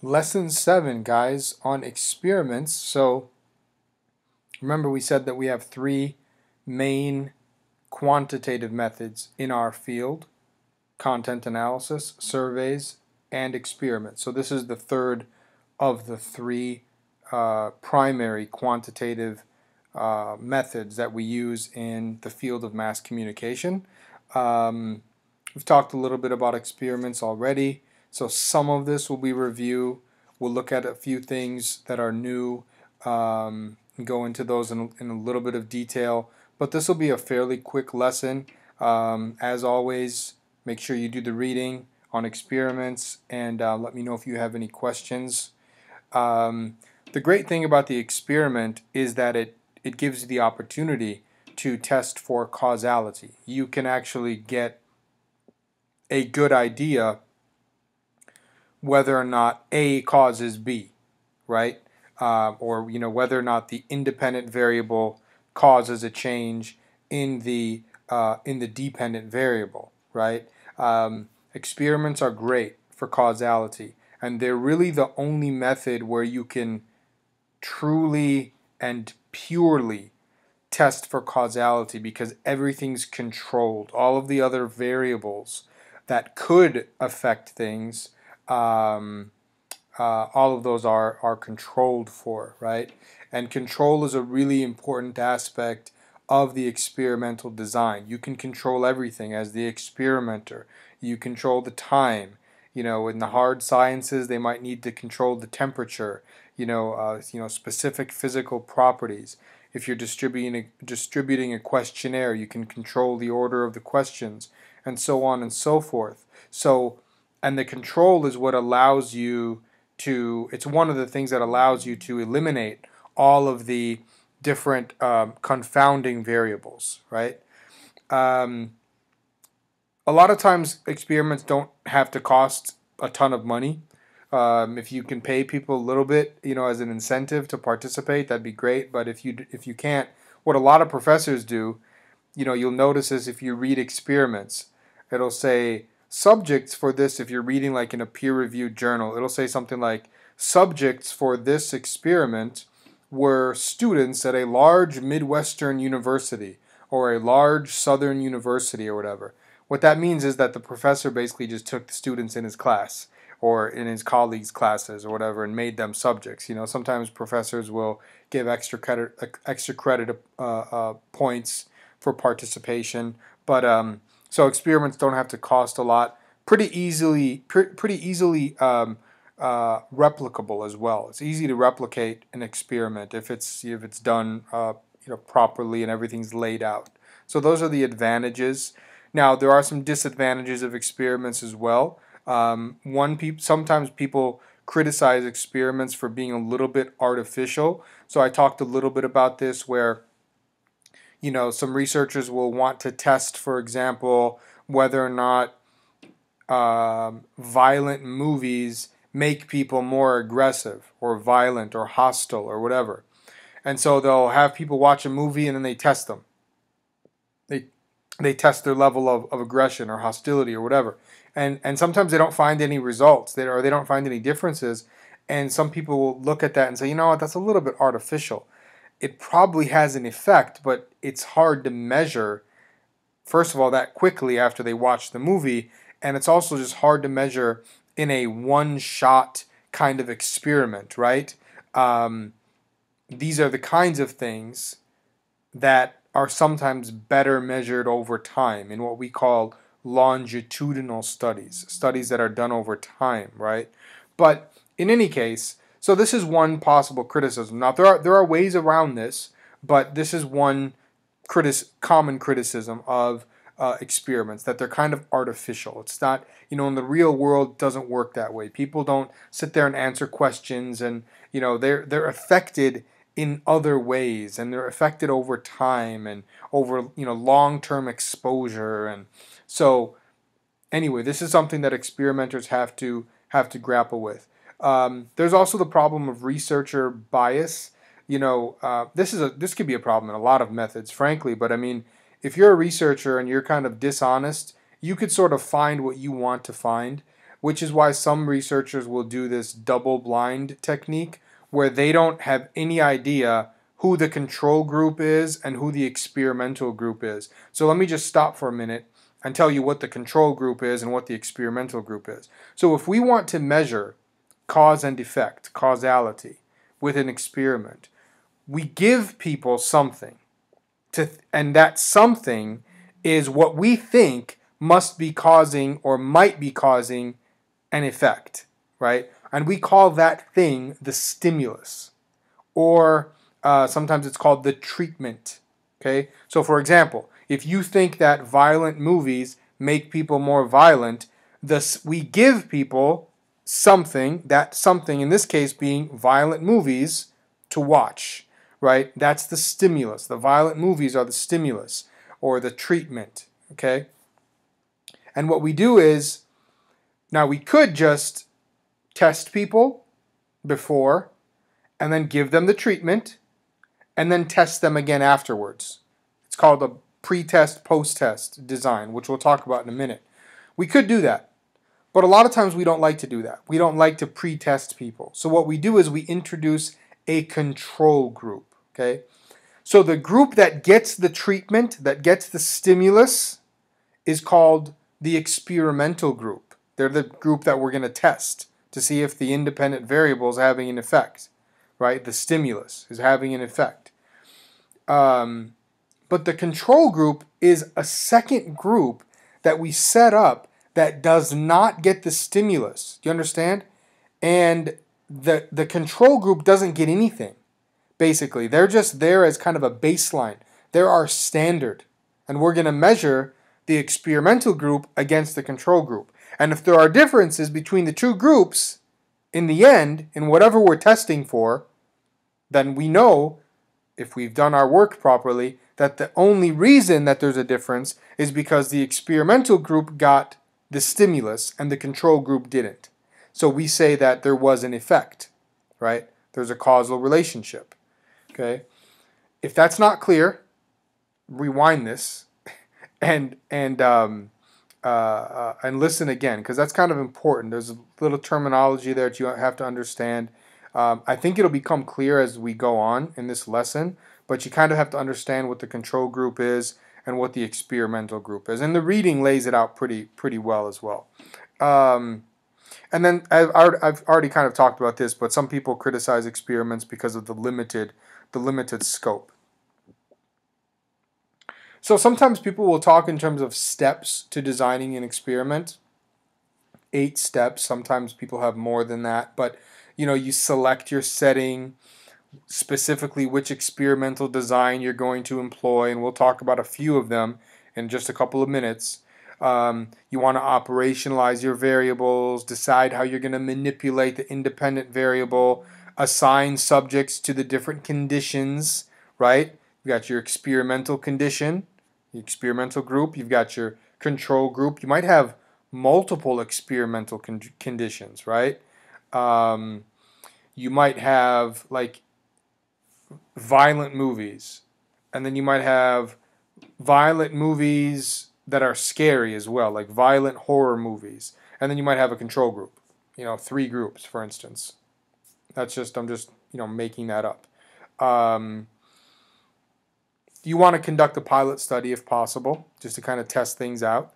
Lesson 7, guys, on experiments. So remember we said that we have three main quantitative methods in our field: content analysis, surveys, and experiments. So this is the third of the three primary quantitative methods that we use in the field of mass communication. We've talked a little bit about experiments already, so some of this will be review. We'll look at a few things that are new and go into those in a little bit of detail, but this will be a fairly quick lesson. As always, make sure you do the reading on experiments and let me know if you have any questions. The great thing about the experiment is that it gives you the opportunity to test for causality. You can actually get a good idea whether or not A causes B, right? Or whether or not the independent variable causes a change in the dependent variable, right? Experiments are great for causality, and they're really the only method where you can truly and purely test for causality, because everything's controlled. All of the other variables that could affect things, all of those are controlled for, right? And control is a really important aspect of the experimental design. You can control everything as the experimenter. You control the time. In the hard sciences, they might need to control the temperature, specific physical properties. If you're distributing a questionnaire, you can control the order of the questions, and so on and so forth. And the control is what allows you to, it's one of the things that allows you to eliminate all of the different confounding variables, right? A lot of times experiments don't have to cost a ton of money. If you can pay people a little bit, as an incentive to participate, that'd be great. But if you can't, what a lot of professors do, you'll notice is if you read experiments, it'll say subjects for this. If you're reading like in a peer-reviewed journal, it'll say something like subjects for this experiment were students at a large Midwestern university or a large Southern university or whatever. What that means is that the professor basically just took the students in his class or in his colleagues' classes or whatever and made them subjects. Sometimes professors will give extra credit points for participation, but so experiments don't have to cost a lot. Pretty easily replicable as well. It's easy to replicate an experiment if it's done properly and everything's laid out. So those are the advantages. Now there are some disadvantages of experiments as well. Sometimes people criticize experiments for being a little bit artificial. So I talked a little bit about this, where some researchers will want to test, for example, whether or not violent movies make people more aggressive or violent or hostile or whatever. And so they'll have people watch a movie and then they test them. They test their level of aggression or hostility or whatever. And sometimes they don't find any results, they don't find any differences. And some people will look at that and say, you know what, that's a little bit artificial. It probably has an effect, but it's hard to measure, first of all, that quickly after they watch the movie. And it's also just hard to measure in a one-shot kind of experiment, right? These are the kinds of things that are sometimes better measured over time in what we call longitudinal studies, studies that are done over time, right? But in any case, so this is one possible criticism. Now there are ways around this, but this is one common criticism of experiments, that they're kind of artificial. It's not, in the real world, it doesn't work that way. People don't sit there and answer questions, and they're affected in other ways, and they're affected over time and over long-term exposure. And so anyway, this is something that experimenters have to grapple with. There's also the problem of researcher bias. This could be a problem in a lot of methods, frankly, but I mean, if you're a researcher and you're kind of dishonest, you could sort of find what you want to find, which is why some researchers will do this double-blind technique where they don't have any idea who the control group is and who the experimental group is. So let me just stop for a minute and tell you what the control group is and what the experimental group is. So if we want to measure cause and effect, causality, with an experiment, we give people something, and that something is what we think must be causing or might be causing an effect, right? And we call that thing the stimulus, or sometimes it's called the treatment, okay? So for example, if you think that violent movies make people more violent, we give people something, that something in this case being violent movies, to watch, right? That's the stimulus. The violent movies are the stimulus or the treatment, okay? And what we do is, now we could just test people before and then give them the treatment and then test them again afterwards. It's called a pretest-posttest design, which we'll talk about in a minute. We could do that, but a lot of times we don't like to do that. We don't like to pre-test people. So what we do is we introduce a control group, okay? So the group that gets the treatment, that gets the stimulus, is called the experimental group. They're the group that we're going to test to see if the independent variable is having an effect, right? The stimulus is having an effect. But the control group is a second group that we set up that does not get the stimulus. Do you understand? And the control group doesn't get anything, basically. They're just there as kind of a baseline. They're our standard. And we're going to measure the experimental group against the control group. And if there are differences between the two groups, in the end, in whatever we're testing for, then we know, if we've done our work properly, that the only reason that there's a difference is because the experimental group got the stimulus and the control group didn't. So we say that there was an effect, right? There's a causal relationship, okay? If that's not clear, rewind this and listen again, because that's kind of important. There's a little terminology there that you have to understand. I think it'll become clear as we go on in this lesson, but you kind of have to understand what the control group is and what the experimental group is. And the reading lays it out pretty well as well. And then I've already kind of talked about this, but some people criticize experiments because of the limited scope. So sometimes people will talk in terms of steps to designing an experiment. 8 steps. Sometimes people have more than that, but you select your setting, specifically which experimental design you're going to employ, and we'll talk about a few of them in just a couple of minutes. You want to operationalize your variables, decide how you're going to manipulate the independent variable, assign subjects to the different conditions, right? You've got your experimental condition, the experimental group. You've got your control group. You might have multiple experimental conditions, right? You might have like violent movies, and then you might have violent movies that are scary as well, like violent horror movies, and then you might have a control group, 3 groups, for instance. I'm just making that up. You want to conduct a pilot study if possible, just to kind of test things out.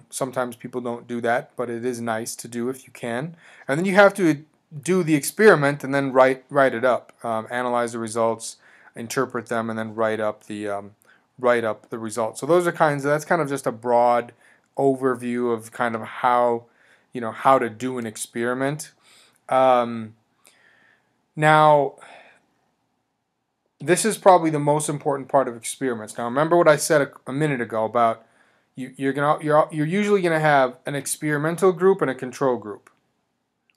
Sometimes people don't do that, but it is nice to do if you can. And then you have to do the experiment and then write it up, analyze the results, interpret them, and then write up the results. So that's kind of just a broad overview of kind of how to do an experiment. Now, this is probably the most important part of experiments. Now, remember what I said a minute ago about you're usually going to have an experimental group and a control group.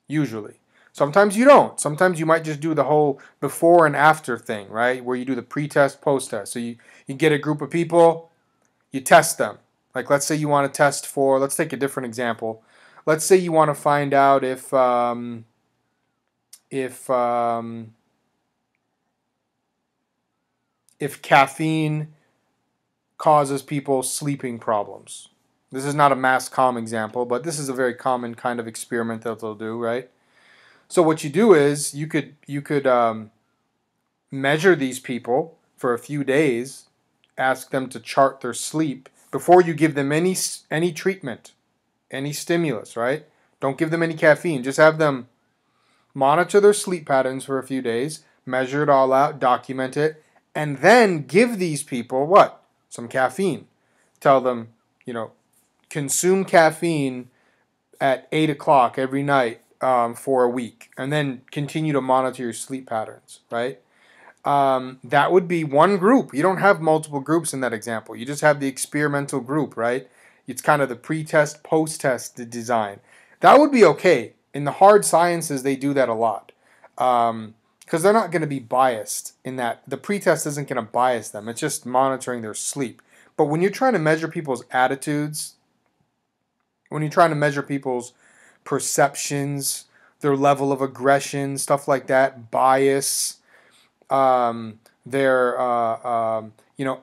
Usually. Sometimes you don't. Sometimes you might just do the whole before and after thing, right? Where you do the pre-test, post-test. So you get a group of people, you test them. Like let's say you want to test for, let's take a different example. Let's say you want to find out if caffeine causes people sleeping problems. This is not a mass comm example, but this is a very common kind of experiment that they'll do, right? So what you do is you could measure these people for a few days, ask them to chart their sleep before you give them any treatment, any stimulus, right? Don't give them any caffeine. Just have them monitor their sleep patterns for a few days, measure it all out, document it, and then give these people what? Some caffeine. Tell them, consume caffeine at 8 o'clock every night for a week, and then continue to monitor your sleep patterns, right? That would be one group. You don't have multiple groups in that example. You just have the experimental group, right? It's kind of the pretest, post-test design. That would be okay. In the hard sciences, they do that a lot. Because they're not going to be biased in that. The pretest isn't going to bias them. It's just monitoring their sleep. But when you're trying to measure people's attitudes, when you're trying to measure people's perceptions, their level of aggression, stuff like that, bias, their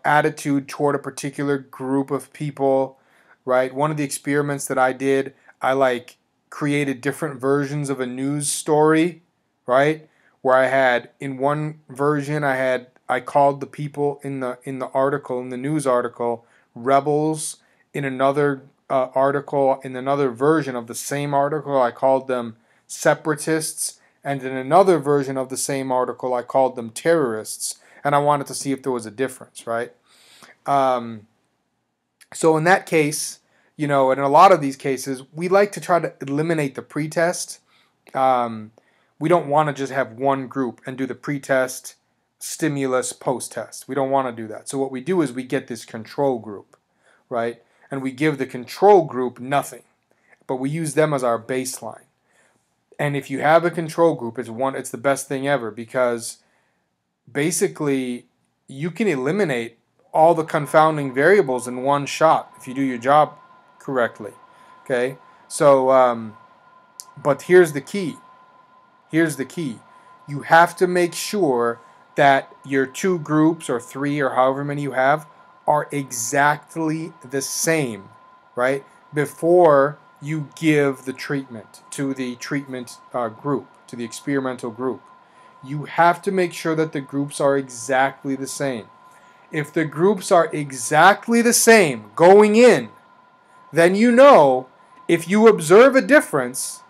attitude toward a particular group of people, right? One of the experiments that I did, I created different versions of a news story, right? Where I had in one version I called the people in the article, in the news article, rebels. In another article, in another version of the same article, I called them separatists. And in another version of the same article, I called them terrorists. And I wanted to see if there was a difference, right? So in that case, and in a lot of these cases, we like to try to eliminate the pretest. We don't want to just have one group and do the pretest, stimulus, post-test. We don't want to do that. So what we do is we get this control group, right? And we give the control group nothing. But we use them as our baseline. And if you have a control group, it's the best thing ever, because basically you can eliminate all the confounding variables in one shot if you do your job correctly. Okay? So, but here's the key. Here's the key. You have to make sure that your two groups or three or however many you have are exactly the same, right? Before you give the treatment to the treatment group, to the experimental group. You have to make sure that the groups are exactly the same. If the groups are exactly the same going in, then if you observe a difference,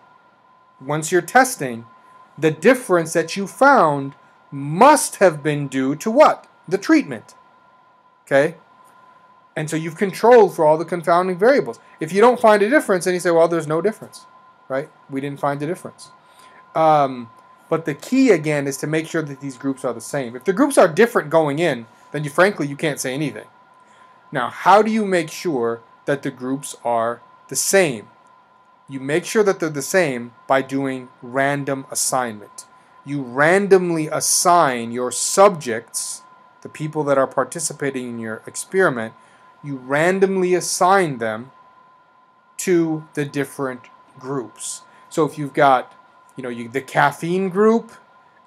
once you're testing, the difference that you found must have been due to what? The treatment. Okay? And so you've controlled for all the confounding variables. If you don't find a difference, then you say, well, there's no difference, right? We didn't find a difference. But the key, again, is to make sure that these groups are the same. If the groups are different going in, then frankly, you can't say anything. Now, how do you make sure that the groups are the same? You make sure that they're the same by doing random assignment. You randomly assign your subjects, the people that are participating in your experiment, you randomly assign them to the different groups. So if you've got, the caffeine group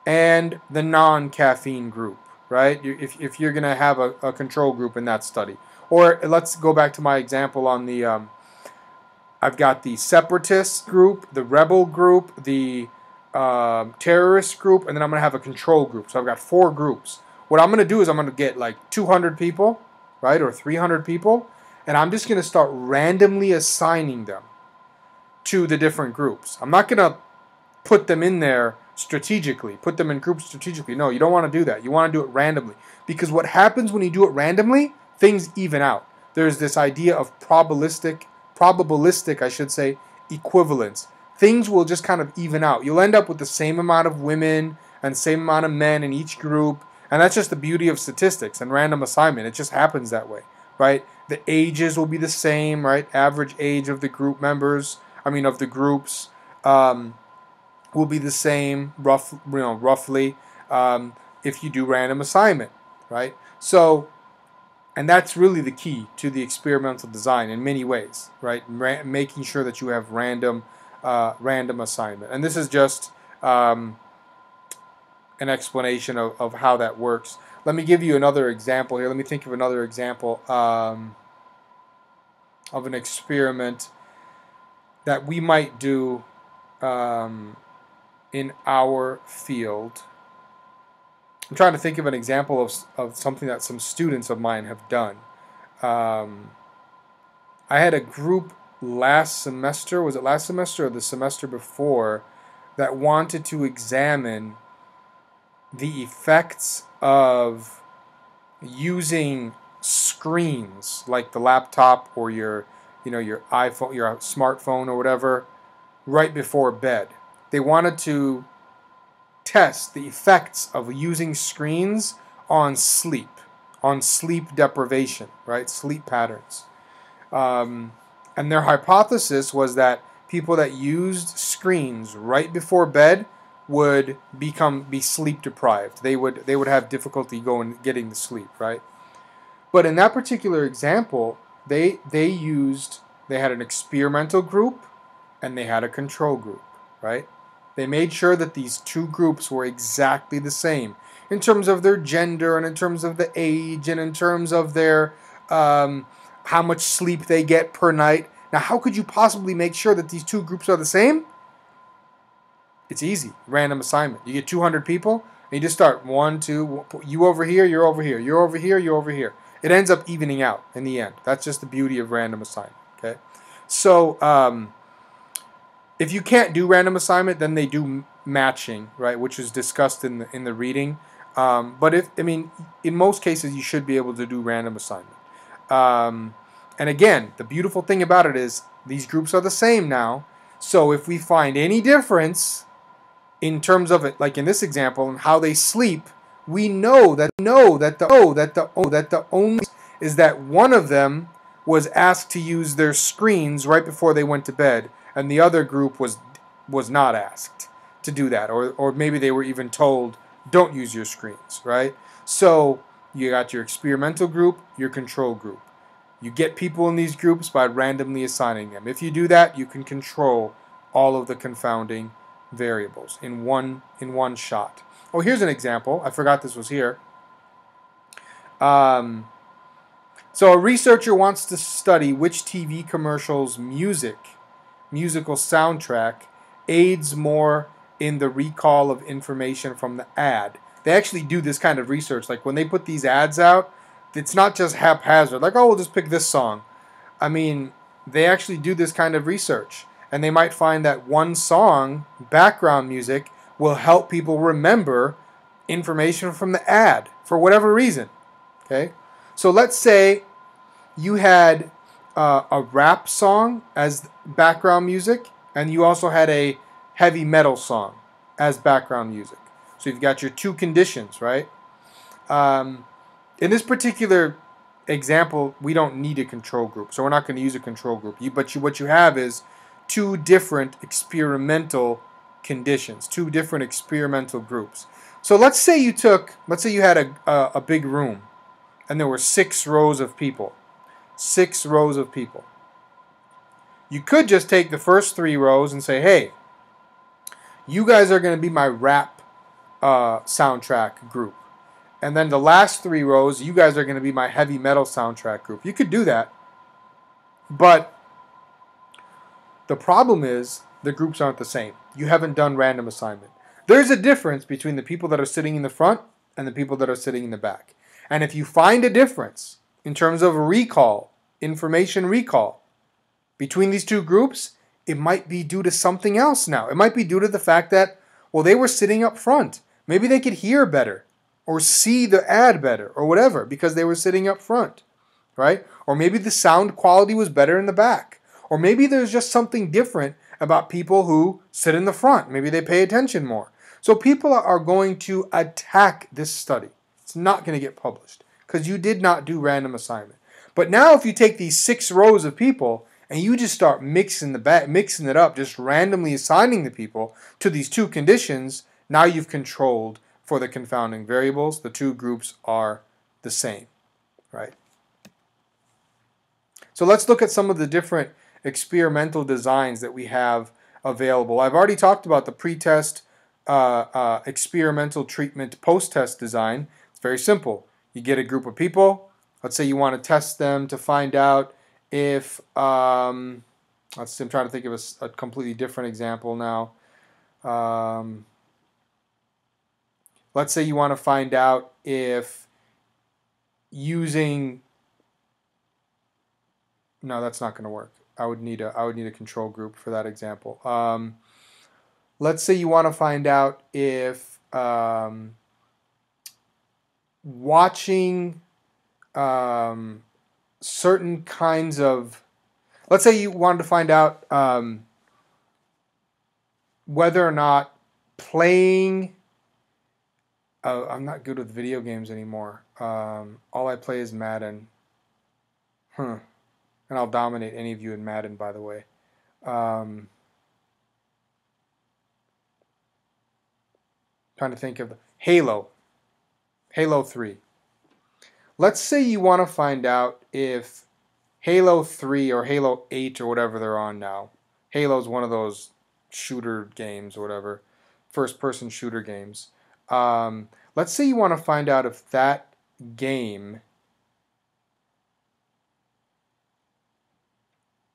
and the non-caffeine group, right? If you're going to have a control group in that study. Or let's go back to my example on the, I've got the separatist group, the rebel group, the terrorist group, and then I'm going to have a control group. So I've got 4 groups. What I'm going to do is I'm going to get like 200 people, right, or 300 people, and I'm just going to start randomly assigning them to the different groups. I'm not going to put them in there strategically, put them in groups strategically. No, you don't want to do that. You want to do it randomly. Because what happens when you do it randomly, things even out. There's this idea of probabilistic, I should say, equivalence. Things will just kind of even out. You'll end up with the same amount of women and same amount of men in each group. And that's just the beauty of statistics and random assignment. It just happens that way, right? The ages will be the same, right? Average age of the group members, of the groups, will be the same, roughly, if you do random assignment, right? So, and that's really the key to the experimental design in many ways, right? Making sure that you have random assignment. And this is just an explanation of how that works. Let me give you another example here. Let me think of another example. of an experiment that we might do in our field. I'm trying to think of an example of something that some students of mine have done. I had a group last semester, was it last semester or the semester before, that wanted to examine the effects of using screens like the laptop or your iPhone, your smartphone or whatever, right before bed. They wanted to test the effects of using screens on sleep deprivation, right? Sleep patterns. And their hypothesis was that people that used screens right before bed would be sleep deprived. They would have difficulty getting to sleep, right? But in that particular example, they had an experimental group and they had a control group, right? They made sure that these two groups were exactly the same in terms of their gender and in terms of the age and in terms of their how much sleep they get per night. Now, how could you possibly make sure that these two groups are the same? It's easy. Random assignment. You get 200 people, and you just start 1, 2, you over here, you're over here, you're over here, you're over here. It ends up evening out in the end. That's just the beauty of random assignment. Okay, so if you can't do random assignment, then they do matching, right, which is discussed in the reading. But in most cases, you should be able to do random assignment. And again, the beautiful thing about it is these groups are the same now. So if we find any difference in terms of it, like in this example, and how they sleep, we know that the only is that one of them was asked to use their screens right before they went to bed, and the other group was not asked to do that, or maybe they were even told don't use your screens, right? So you got your experimental group, your control group. You get people in these groups by randomly assigning them. If you do that, you can control all of the confounding variables in one shot. Oh, here's an example. I forgot this was here. So a researcher wants to study which TV commercials musical soundtrack aids more in the recall of information from the ad. They actually do this kind of research. Like when they put these ads out, it's not just haphazard, like, oh, we'll just pick this song. I mean, they actually do this kind of research. And they might find that one song, background music, will help people remember information from the ad for whatever reason. Okay? So let's say you had a rap song as background music, and you also had a heavy metal song as background music. So you've got your two conditions, right? In this particular example, we don't need a control group, so we're not going to use a control group. What you have is two different experimental conditions, two different experimental groups. So let's say you had a big room, and there were 6 rows of people. 6 rows of people. You could just take the first 3 rows and say, hey, you guys are going to be my rap soundtrack group. And then the last 3 rows, you guys are going to be my heavy metal soundtrack group. You could do that. But the problem is the groups aren't the same. You haven't done random assignment. There's a difference between the people that are sitting in the front and the people that are sitting in the back. And if you find a difference in terms of recall, information recall, between these two groups, it might be due to something else now. It might be due to the fact that, well, they were sitting up front. Maybe they could hear better or see the ad better or whatever because they were sitting up front, right? Or maybe the sound quality was better in the back. Or maybe there's just something different about people who sit in the front. Maybe they pay attention more. So people are going to attack this study. It's not going to get published because you did not do random assignment. But now if you take these 6 rows of people and you just start mixing it up, just randomly assigning the people to these 2 conditions, now you've controlled for the confounding variables. The 2 groups are the same, right? So let's look at some of the different experimental designs that we have available. I've already talked about the pretest experimental treatment post-test design. It's very simple. You get a group of people. Let's say you want to test them to find out if, let's see, I'm trying to think of a completely different example now. Let's say you want to find out if using, no, that's not going to work. I would need a control group for that example. Let's say you want to find out if watching certain kinds of, let's say you wanted to find out whether or not playing, I'm not good with video games anymore. All I play is Madden. And I'll dominate any of you in Madden, by the way. Trying to think of Halo 3. Let's say you want to find out if Halo 3 or Halo 8 or whatever they're on now. Halo's one of those shooter games or whatever, first-person shooter games. Let's say you want to find out if that game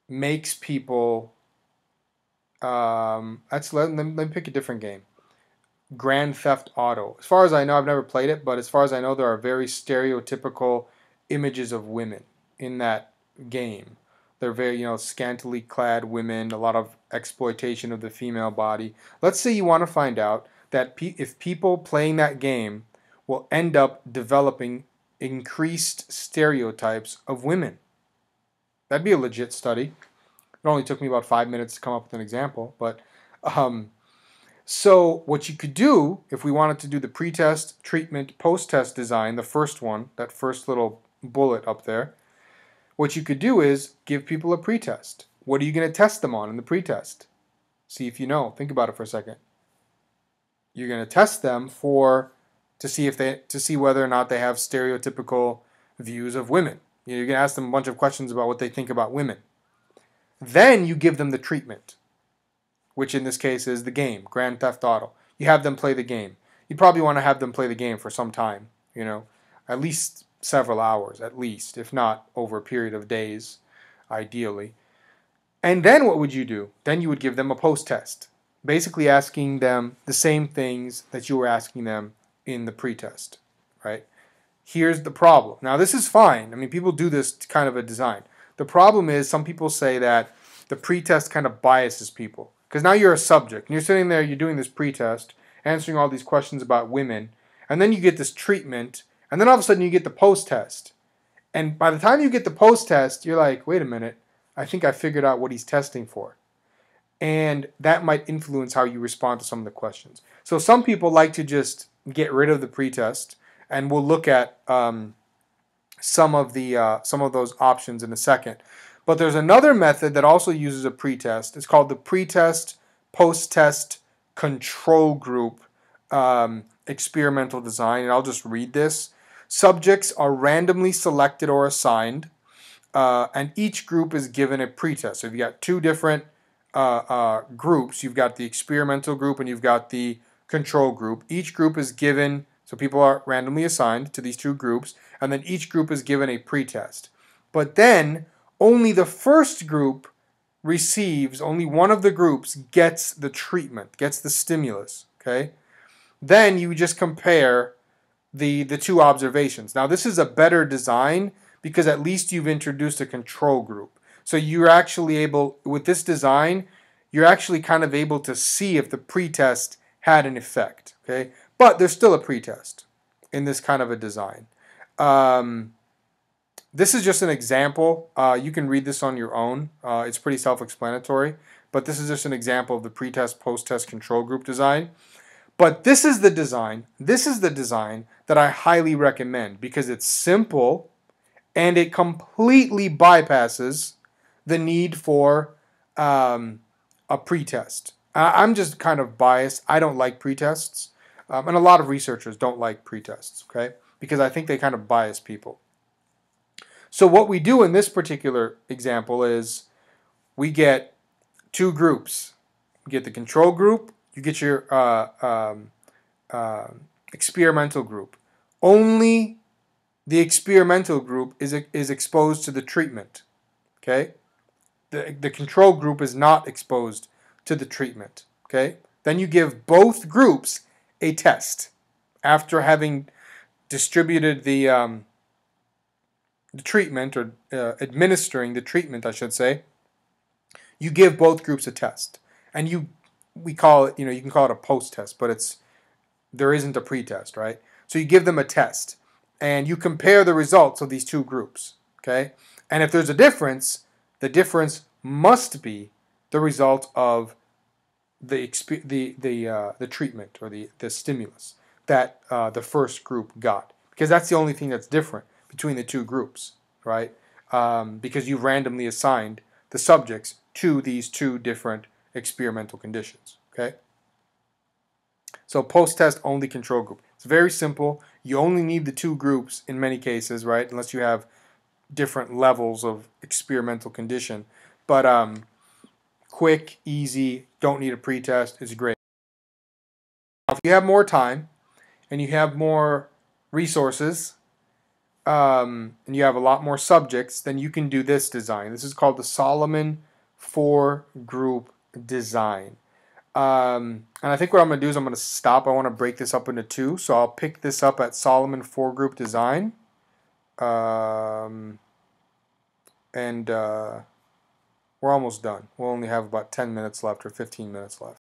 makes people, let me pick a different game. Grand Theft Auto. As far as I know, I've never played it, but as far as I know, there are very stereotypical images of women in that game. They're very, scantily clad women, a lot of exploitation of the female body. Let's say you want to find out that if people playing that game will end up developing increased stereotypes of women. That'd be a legit study. It only took me about 5 minutes to come up with an example, but so what you could do, if we wanted to do the pretest, treatment, post-test design, the first one, that first little bullet up there, what you could do is give people a pretest. What are you going to test them on in the pretest? See if you know. Think about it for a second. You're going to test them to see whether or not they have stereotypical views of women. You're going to ask them a bunch of questions about what they think about women. Then you give them the treatment, which in this case is the game, Grand Theft Auto. You have them play the game. You probably want to have them play the game for some time, at least several hours, at least, if not over a period of days, ideally. And then what would you do? Then you would give them a post-test, basically asking them the same things that you were asking them in the pretest, right? Here's the problem. Now, this is fine. I mean, people do this kind of a design. The problem is some people say that the pretest kind of biases people. Because now you're a subject, and you're sitting there, you're doing this pretest, answering all these questions about women, and then you get this treatment, and then all of a sudden you get the post-test. And by the time you get the post-test, you're like, wait a minute, I think I figured out what he's testing for. And that might influence how you respond to some of the questions. So some people like to just get rid of the pretest, and we'll look at some of those options in a second. But there's another method that also uses a pretest. It's called the Pretest-posttest control group experimental design. And I'll just read this. Subjects are randomly selected or assigned, and each group is given a pretest. So you've got two different groups. You've got the experimental group and you've got the control group. Each group is given, so people are randomly assigned to these two groups, and then each group is given a pretest. But then only the first group receives, only one of the groups gets the treatment, gets the stimulus, okay? Then you just compare the two observations. Now this is a better design because at least you've introduced a control group. So you're actually able, with this design, you're actually kind of able to see if the pretest had an effect, okay? But there's still a pretest in this kind of a design. This is just an example. You can read this on your own. It's pretty self-explanatory. But this is just an example of the pretest, post-test control group design. But this is the design. This is the design that I highly recommend because it's simple and it completely bypasses the need for a pretest. I'm just kind of biased. I don't like pretests. And a lot of researchers don't like pretests, okay? Because I think they kind of bias people. So what we do in this particular example is we get two groups. You get the control group, you get your experimental group. Only the experimental group is exposed to the treatment. Okay, the control group is not exposed to the treatment. Okay, then you give both groups a test after having distributed the treatment, or administering the treatment, I should say. You give both groups a test, and we call it, you can call it a post-test, but there isn't a pre-test, right? So you give them a test, and you compare the results of these two groups, okay? And if there's a difference, the difference must be the result of the treatment, or the stimulus that the first group got, because that's the only thing that's different between the two groups, right? Because you randomly assigned the subjects to these two different experimental conditions, okay? So post-test only control group. It's very simple. You only need the two groups in many cases, right? Unless you have different levels of experimental condition. But quick, easy, don't need a pretest. It's great. Now, if you have more time and you have more resources, and you have a lot more subjects, then you can do this design. This is called the Solomon 4-group design. And I think what I'm going to do is I'm going to stop. I want to break this up into two. So I'll pick this up at Solomon 4-group design. And we're almost done. We'll only have about 10 minutes left, or 15 minutes left.